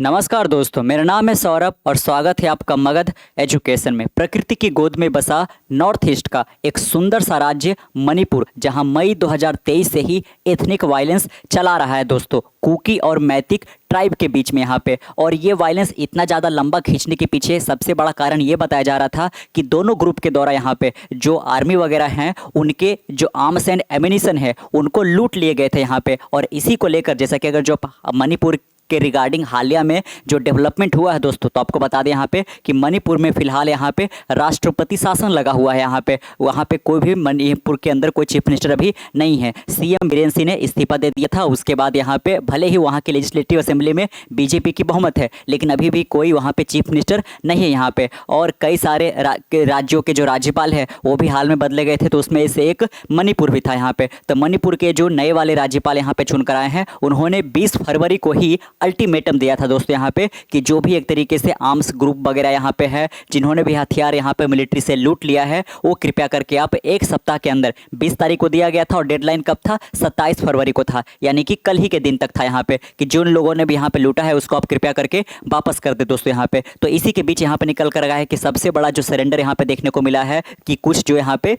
नमस्कार दोस्तों, मेरा नाम है सौरभ और स्वागत है आपका मगध एजुकेशन में। प्रकृति की गोद में बसा नॉर्थ ईस्ट का एक सुंदर सा राज्य मणिपुर, जहां मई 2023 से ही एथनिक वायलेंस चला रहा है दोस्तों, कुकी और मैतिक ट्राइब के बीच में यहाँ पे। और ये वायलेंस इतना ज़्यादा लंबा खींचने के पीछे सबसे बड़ा कारण ये बताया जा रहा था कि दोनों ग्रुप के द्वारा यहाँ पे जो आर्मी वगैरह हैं उनके जो आर्म्स एंड एमिनिशन है उनको लूट लिए गए थे यहाँ पे। और इसी को लेकर जैसा कि अगर जो मणिपुर के रिगार्डिंग हालिया में जो डेवलपमेंट हुआ है दोस्तों, तो आपको बता दें यहाँ पे कि मणिपुर में फिलहाल यहाँ पे राष्ट्रपति शासन लगा हुआ है। यहाँ पे वहाँ पे कोई भी मणिपुर के अंदर कोई चीफ मिनिस्टर अभी नहीं है। सीएम बीरेन सिंह ने इस्तीफा दे दिया था। उसके बाद यहाँ पे भले ही वहाँ के लेजिस्लेटिव असेंबली में बीजेपी की बहुमत है, लेकिन अभी भी कोई वहाँ पे चीफ मिनिस्टर नहीं है यहाँ पे। और कई सारे राज्यों के जो राज्यपाल है वो भी हाल में बदले गए थे, तो उसमें से एक मणिपुर भी था यहाँ पे। तो मणिपुर के जो नए वाले राज्यपाल यहाँ पे चुनकर आए हैं, उन्होंने 20 फरवरी को ही अल्टीमेटम दिया था दोस्तों यहाँ पे कि जो भी एक तरीके से आर्म्स ग्रुप वगैरह यहाँ पे है, जिन्होंने भी हथियार यहाँ पे मिलिट्री से लूट लिया है, वो कृपया करके आप एक सप्ताह के अंदर 20 तारीख को दिया गया था और डेडलाइन कब था, 27 फरवरी को था, यानी कि कल ही के दिन तक था यहाँ पे कि जिन लोगों ने भी यहाँ पे लूटा है उसको आप कृपया करके वापस कर दे दोस्तों यहाँ पे। तो इसी के बीच यहाँ पे निकल कर आया है कि सबसे बड़ा जो सरेंडर यहाँ पे देखने को मिला है कि कुछ जो यहाँ पे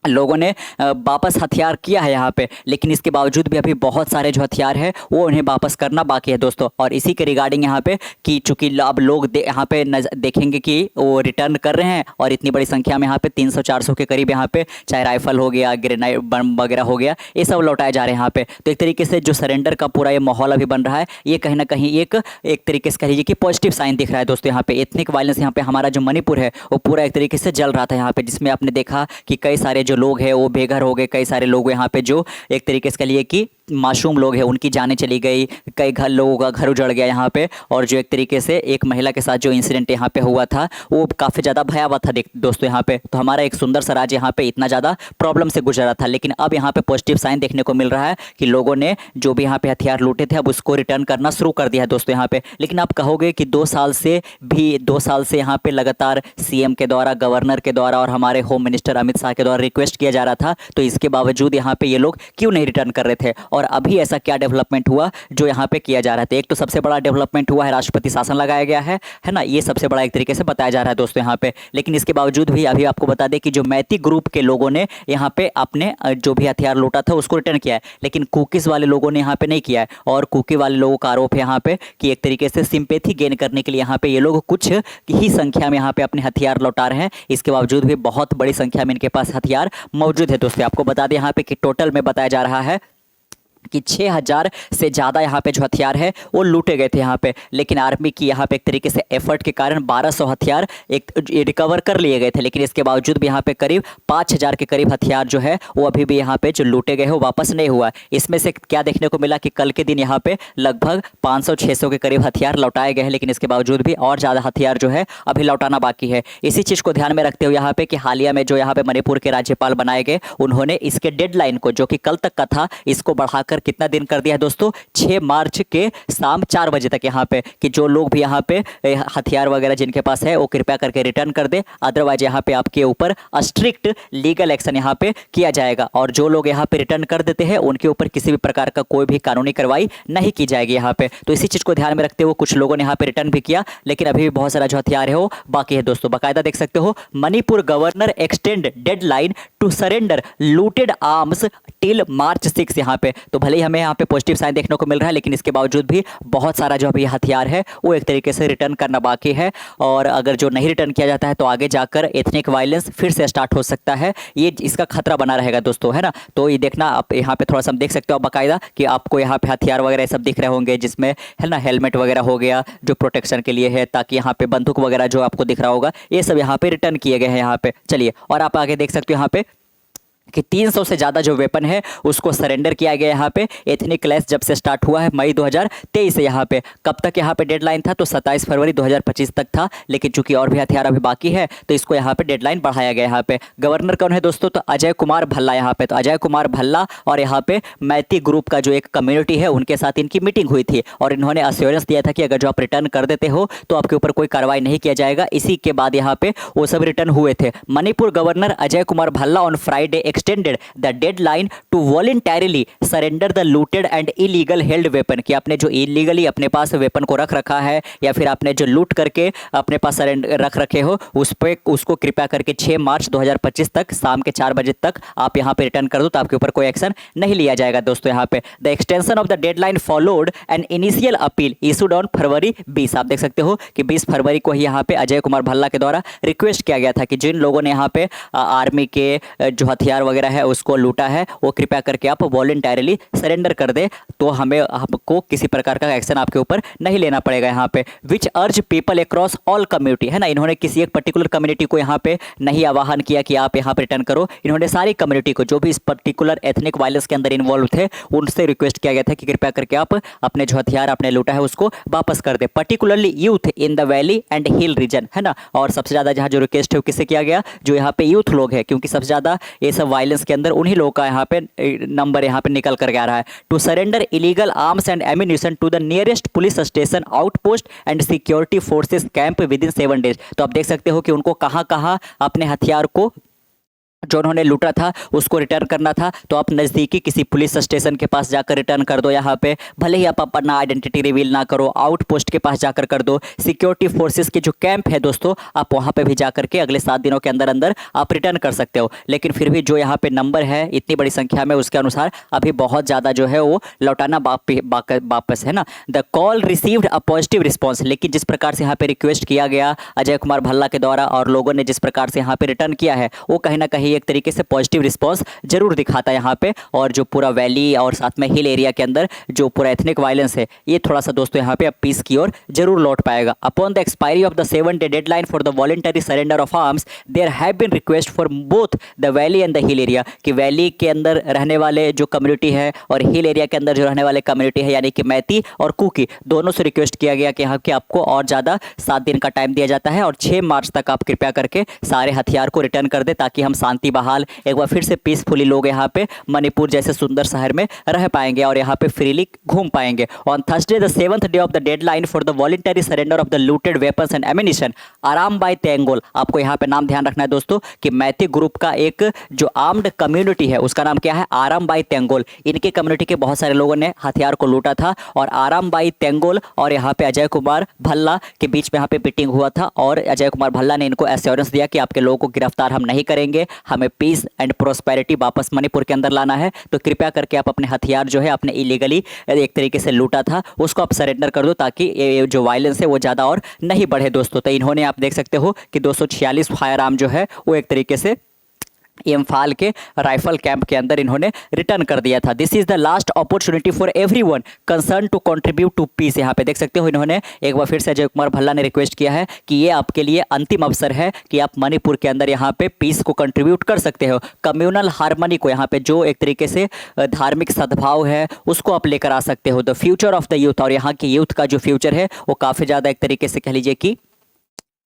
लोगों ने वापस हथियार किया है यहाँ पे, लेकिन इसके बावजूद भी अभी बहुत सारे जो हथियार है वो उन्हें वापस करना बाकी है दोस्तों। और इसी के रिगार्डिंग यहाँ पे कि चूंकि अब लोग यहाँ पे देखेंगे कि वो रिटर्न कर रहे हैं और इतनी बड़ी संख्या में यहाँ पे 300-400 के करीब यहाँ पे चाहे राइफल हो गया, ग्रेनाइड बम वगैरह हो गया, ये सब लौटाए जा रहे हैं यहाँ पे। तो एक तरीके से जो सरेंडर का पूरा ये माहौल अभी बन रहा है, ये कहीं ना कहीं एक तरीके से कह लीजिए कि पॉजिटिव साइन दिख रहा है दोस्तों यहाँ पे। एथनिक वायलेंस यहाँ पे हमारा जो मणिपुर है वो पूरा एक तरीके से जल रहा था यहाँ पे, जिसमें आपने देखा कि कई सारे जो लोग हैं वो बेघर हो गए, कई सारे लोग यहाँ पे जो एक तरीके से कह लिए कि मासूम लोग हैं उनकी जानें चली गई, कई लोगों का घर उजड़ गया यहाँ पे। और जो एक तरीके से एक महिला के साथ जो इंसिडेंट यहाँ पे हुआ था वो काफ़ी ज़्यादा भयावह था दोस्तों यहाँ पे। तो हमारा एक सुंदर सा राज्य यहाँ पे इतना ज़्यादा प्रॉब्लम से गुजरा था, लेकिन अब यहाँ पे पॉजिटिव साइन देखने को मिल रहा है कि लोगों ने जो भी यहाँ पे हथियार लूटे थे अब उसको रिटर्न करना शुरू कर दिया है दोस्तों यहाँ पे। लेकिन आप कहोगे कि 2 साल से यहाँ पे लगातार सीएम के द्वारा, गवर्नर के द्वारा और हमारे होम मिनिस्टर अमित शाह के द्वारा रिक्वेस्ट किया जा रहा था, तो इसके बावजूद यहाँ पे ये लोग क्यों नहीं रिटर्न कर रहे थे। और अभी ऐसा क्या डेवलपमेंट हुआ जो यहाँ पे किया जा रहा था। एक तो सबसे बड़ा डेवलपमेंट हुआ है, राष्ट्रपति शासन लगाया गया है ना, ये सबसे बड़ा एक तरीके से बताया जा रहा है दोस्तों यहाँ पे। लेकिन इसके बावजूद भी अभी आपको बता दें कि जो मैतिक ग्रुप के लोगों ने यहाँ पे अपने जो भी हथियार लूटा था उसको रिटर्न किया है, लेकिन कुकीज वाले लोगों ने यहाँ पे नहीं किया है। और कुकी वाले लोगों का आरोप है यहाँ पे कि एक तरीके से सिंपैथी गेन करने के लिए यहाँ पे ये लोग कुछ ही संख्या में यहाँ पे अपने हथियार लौटा रहे हैं। इसके बावजूद भी बहुत बड़ी संख्या में इनके पास हथियार मौजूद है दोस्तों। आपको बता दें यहाँ पे कि टोटल में बताया जा रहा है कि 6000 से ज़्यादा यहाँ पे जो हथियार है वो लूटे गए थे यहाँ पे। लेकिन आर्मी की यहाँ पे एक तरीके से एफर्ट के कारण 1200 हथियार एक रिकवर कर लिए गए थे, लेकिन इसके बावजूद भी यहाँ पे करीब 5000 के करीब हथियार जो है वो अभी भी यहाँ पे जो लूटे गए हो वापस नहीं हुआ। इसमें से क्या देखने को मिला कि कल के दिन यहाँ पे लगभग 500-600 के करीब हथियार लौटाए गए हैं, लेकिन इसके बावजूद भी और ज़्यादा हथियार जो है अभी लौटाना बाकी है। इसी चीज़ को ध्यान में रखते हुए यहाँ पे कि हालिया में जो यहाँ पे मणिपुर के राज्यपाल बनाए गए, उन्होंने इसके डेडलाइन को जो कि कल तक का था इसको बढ़ाकर कितना दिन कर दिया है दोस्तों, 6 मार्च के शाम 4 बजे तक यहाँ पे कि जो लोग भी यहाँ पे हथियार वगैरह जिनके पास है वो कृपया करके रिटर्न कर दे, अदरवाइज यहाँ पे आपके ऊपर स्ट्रिक्ट लीगल एक्शन यहाँ पे किया जाएगा। और जो लोग यहाँ पे रिटर्न कर देते हैं उनके ऊपर किसी भी प्रकार का कोई भी कानूनी कार्रवाई नहीं की जाएगी यहाँ पे। तो इसी चीज़ को ध्यान में रखते हुए कुछ लोगों ने यहाँ पे रिटर्न भी किया, लेकिन अभी भी बहुत सारा जो हथियार है वो बाकी है दोस्तों। बाकायदा देख सकते हो, Manipur governor extend deadline to surrender looted arms till March 6 यहाँ पे। तो भले ही हमें यहाँ पे पॉजिटिव साइन देखने को मिल रहा है, लेकिन इसके बावजूद भी बहुत सारा जो अभी हथियार है वो एक तरीके से रिटर्न करना बाकी है। और अगर जो नहीं रिटर्न किया जाता है तो आगे जाकर एथनिक वायलेंस फिर से स्टार्ट हो सकता है, ये इसका खतरा बना रहेगा दोस्तों, है ना। तो ये देखना आप यहाँ पे थोड़ा सा देख सकते हो बाकायदा कि आपको यहाँ पे हथियार वगैरह सब दिख रहे होंगे, जिसमें है ना हेलमेट वगैरह हो गया जो प्रोटेक्शन के लिए है, ताकि यहाँ पे बंदूक वगैरह जो आपको दिख रहा होगा ये सब यहाँ पे रिटर्न किए गए हैं यहाँ पे। चलिए, और आप आगे देख सकते हो यहाँ पे कि 300 से ज़्यादा जो वेपन है उसको सरेंडर किया गया यहाँ पे। एथनिक क्लैश जब से स्टार्ट हुआ है मई 2023 से यहाँ पे, कब तक यहाँ पे डेडलाइन था तो 27 फरवरी 2025 तक था, लेकिन चूंकि और भी हथियार अभी बाकी है तो इसको यहाँ पे डेडलाइन बढ़ाया गया यहाँ पे। गवर्नर कौन है दोस्तों, तो अजय कुमार भल्ला यहाँ पे। तो अजय कुमार भल्ला और यहाँ पे मैती ग्रुप का जो एक कम्युनिटी है उनके साथ इनकी मीटिंग हुई थी और इन्होंने अश्योरेंस दिया था कि अगर जो आप रिटर्न कर देते हो तो आपके ऊपर कोई कार्रवाई नहीं किया जाएगा। इसी के बाद यहाँ पे वो सब रिटर्न हुए थे। Manipur governor Ajay Kumar Bhalla on Friday extended the deadline to voluntarily surrender the looted and illegal held weapon, कि आपने जो इलीगली अपने पास वेपन को रख रखा है या फिर आपने जो लूट करके अपने पास सरेंडर रख रखे हो उसको कृपया करके 6 मार्च 2025 तक शाम के 4 बजे तक आप यहाँ पे रिटर्न कर दो, तो आपके ऊपर कोई एक्शन नहीं लिया जाएगा दोस्तों। यहाँ पे the extension of the deadline followed an initial appeal issued on फरवरी 20। आप देख सकते हो कि 20 फरवरी को ही यहाँ पे अजय कुमार भल्ला के द्वारा रिक्वेस्ट किया गया था कि जिन लोगों ने यहाँ पे आर्मी के जो हथियार वगैरह है उसको लूटा है वो कृपया करके आप वॉलंटरीली सरेंडर कर दे, तो हमें आपको किसी प्रकार का एक्शन आपके ऊपर नहीं लेना पड़ेगा यहाँ पे। विच अर्ज पीपल अक्रॉस ऑल कम्युनिटी, है ना, इन्होंने किसी एक पर्टिकुलर कम्युनिटी को यहाँ पे नहीं आह्वान किया कि आप यहाँ पे रिटर्न करो, इन्होंने सारी कम्युनिटी को जो भी इस पर्टिकुलर एथनिक वायलेंस के अंदर इन्वॉल्व थे उनसे रिक्वेस्ट किया गया था कि कृपया करके आप अपने जो हथियार आपने लूटा है उसको वापस कर दे, particularly youth in the valley and hill region, है ना। और सबसे ज़्यादा जहाँ जो रिक्वेस्ट है वो किससे किया गया, जो यहाँ पे यूथ लोग हैं, क्योंकि सबसे ज़्यादा ये सब वायलेंस के अंदर उन्हीं लोगों का यहाँ पे नंबर यहाँ पे निकल कर आ रहा है। To surrender illegal arms and ammunition to the nearest police station outpost and security forces camp with in 7 days. तो आप देख सकते हो कि उनको कहाँ कहाँ अपने हथियार को जो उन्होंने लूटा था उसको रिटर्न करना था, तो आप नज़दीकी किसी पुलिस स्टेशन के पास जाकर रिटर्न कर दो। यहाँ पे भले ही आप अपना आइडेंटिटी रिवील ना करो, आउटपोस्ट के पास जाकर कर दो। सिक्योरिटी फोर्सेस के जो कैंप है दोस्तों आप वहाँ पे भी जाकर के अगले 7 दिनों के अंदर अंदर आप रिटर्न कर सकते हो। लेकिन फिर भी जो यहाँ पे नंबर है इतनी बड़ी संख्या में, उसके अनुसार अभी बहुत ज़्यादा जो है वो लौटाना वापस, है ना। The call received a positive response, लेकिन जिस प्रकार से यहाँ पे रिक्वेस्ट किया गया अजय कुमार भल्ला के द्वारा और लोगों ने जिस प्रकार से यहाँ पे रिटर्न किया है वो कहीं ना कहीं एक तरीके से पॉजिटिव रिस्पांस जरूर दिखाता है यहाँ पे। और जो पूरा वैली और साथ में हिल एरिया के अंदर जो पूरा एथनिक वायलेंस है ये थोड़ा सा दोस्तों यहाँ पे अब पीस की ओर जरूर लौट पाएगा। Upon the expiry of the 7 day deadline for the voluntary surrender of arms there have been request for both the valley and the hill area, कि वैली के अंदर रहने वाले जो कम्युनिटी है और हिल एरिया के अंदर जो रहने वाले कम्युनिटी है यानी कि मैती और कुकी, दोनों से रिक्वेस्ट किया गया कि यहाँ के आपको और ज़्यादा 7 दिन का टाइम दिया जाता है और 6 मार्च तक आप कृपया करके सारे हथियार को रिटर्न कर दे, ताकि हम शांति बहाल एक बार फिर से पीसफुली लोग यहाँ पे मणिपुर जैसे सुंदर शहर में रह पाएंगे और यहाँ पे फ्रीली घूम पाएंगे। On Thursday the 7th day of the deadline for the voluntary surrender of the looted weapons and ammunition आराम बाई तेंगोल। आपको यहाँ पे नाम ध्यान रखना है दोस्तों कि मैती ग्रुप का एक जो आर्म्ड कम्युनिटी है उसका नाम क्या है, आराम बाई तेंगोल। इनके कम्युनिटी के बहुत सारे लोगों ने हथियार को लूटा था और आराम बाई तेंगोल और यहाँ पे अजय कुमार भल्ला के बीच में यहाँ पे मीटिंग हुआ था और अजय कुमार भल्ला ने इनको एश्योरेंस दिया कि आपके लोगों को गिरफ्तार हम नहीं करेंगे, हमें पीस एंड प्रोस्पेरिटी वापस मणिपुर के अंदर लाना है, तो कृपया करके आप अपने हथियार जो है आपने इलीगली एक तरीके से लूटा था उसको आप सरेंडर कर दो, ताकि ये जो वायलेंस है वो ज़्यादा और नहीं बढ़े दोस्तों। तो इन्होंने आप देख सकते हो कि 246 फायर आर्म जो है वो एक तरीके से इम्फाल के राइफल कैंप के अंदर इन्होंने रिटर्न कर दिया था। This is the last opportunity for everyone concern to contribute to peace. यहाँ पे देख सकते हो इन्होंने एक बार फिर से अजय कुमार भल्ला ने रिक्वेस्ट किया है कि ये आपके लिए अंतिम अवसर है कि आप मणिपुर के अंदर यहाँ पे पीस को कंट्रीब्यूट कर सकते हो, कम्युनल हार्मनी को, यहाँ पे जो एक तरीके से धार्मिक सद्भाव है उसको आप लेकर आ सकते हो। The future of the youth, और यहाँ की यूथ का जो फ्यूचर है वो काफ़ी ज़्यादा एक तरीके से कह लीजिए कि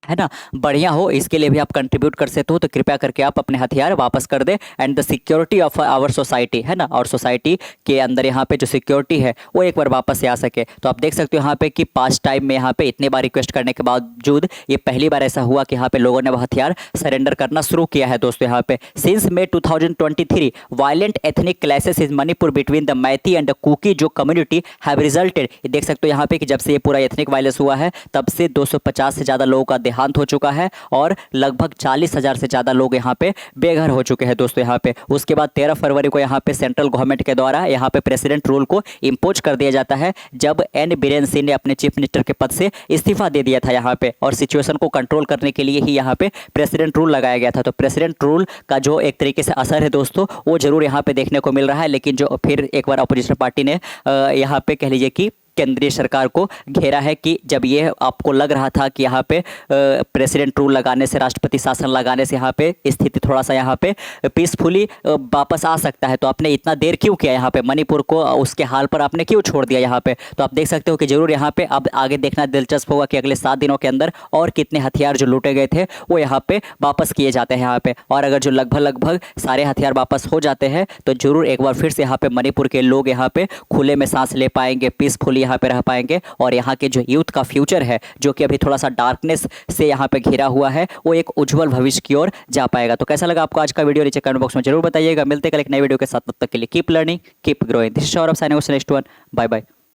है ना बढ़िया हो, इसके लिए भी आप कंट्रीब्यूट कर सकते हो, तो कृपया करके आप अपने हथियार वापस कर दे। And the security of our society, है ना, और सोसाइटी के अंदर यहाँ पे जो सिक्योरिटी है वो एक बार वापस से आ सके। तो आप देख सकते हो यहाँ पे कि पास्ट टाइम में यहाँ पे इतने बार रिक्वेस्ट करने के बावजूद ये पहली बार ऐसा हुआ कि यहाँ पे लोगों ने वह हथियार सरेंडर करना शुरू किया है दोस्तों। यहाँ पे since May 2023 violent ethnic clashes in Manipur between the Meitei and the Kuki Zo community have resulted, देख सकते हो यहाँ पे कि जब से ये पूरा एथनिक वायलेंस हुआ है तब से 250 से ज़्यादा लोगों का देहांत हो चुका है और लगभग 40,000 से ज़्यादा लोग यहाँ पे बेघर हो चुके हैं दोस्तों यहाँ पे। उसके बाद 13 फरवरी को यहाँ पे सेंट्रल गवर्नमेंट के द्वारा यहाँ पे प्रेसिडेंट रूल को इम्पोज कर दिया जाता है, जब एन बीरेन सिंह ने अपने चीफ मिनिस्टर के पद से इस्तीफा दे दिया था यहाँ पे, और सिचुएशन को कंट्रोल करने के लिए ही यहाँ पे प्रेसिडेंट रूल लगाया गया था। तो प्रेसिडेंट रूल का जो एक तरीके से असर है दोस्तों वो जरूर यहाँ पे देखने को मिल रहा है, लेकिन जो फिर एक बार अपोजिशन पार्टी ने यहाँ पे कह लीजिए कि केंद्रीय सरकार को घेरा है कि जब ये आपको लग रहा था कि यहाँ पे प्रेसिडेंट रूल लगाने से, राष्ट्रपति शासन लगाने से यहाँ पे स्थिति थोड़ा सा यहाँ पे पीसफुली वापस आ सकता है, तो आपने इतना देर क्यों किया यहाँ पे, मणिपुर को उसके हाल पर आपने क्यों छोड़ दिया यहाँ पे। तो आप देख सकते हो कि जरूर यहाँ पे अब आगे देखना दिलचस्प होगा कि अगले 7 दिनों के अंदर और कितने हथियार जो लूटे गए थे वो यहाँ पे वापस किए जाते हैं यहाँ पे, और अगर जो लगभग सारे हथियार वापस हो जाते हैं तो जरूर एक बार फिर से यहाँ पे मणिपुर के लोग यहाँ पे खुले में सांस ले पाएंगे, पीसफुली यहाँ पे रह पाएंगे और यहाँ के जो यूथ का फ्यूचर है जो कि अभी थोड़ा सा डार्कनेस से यहाँ पे घिरा हुआ है वो एक उज्जवल भविष्य की ओर जा पाएगा। तो कैसा लगा आपको आज का वीडियो नीचे कमेंट बॉक्स में जरूर बताइएगा। मिलते कल एक नए वीडियो के साथ, तब तक के लिए keep learning keep growing. This is Saurabh signing off, next one, bye bye.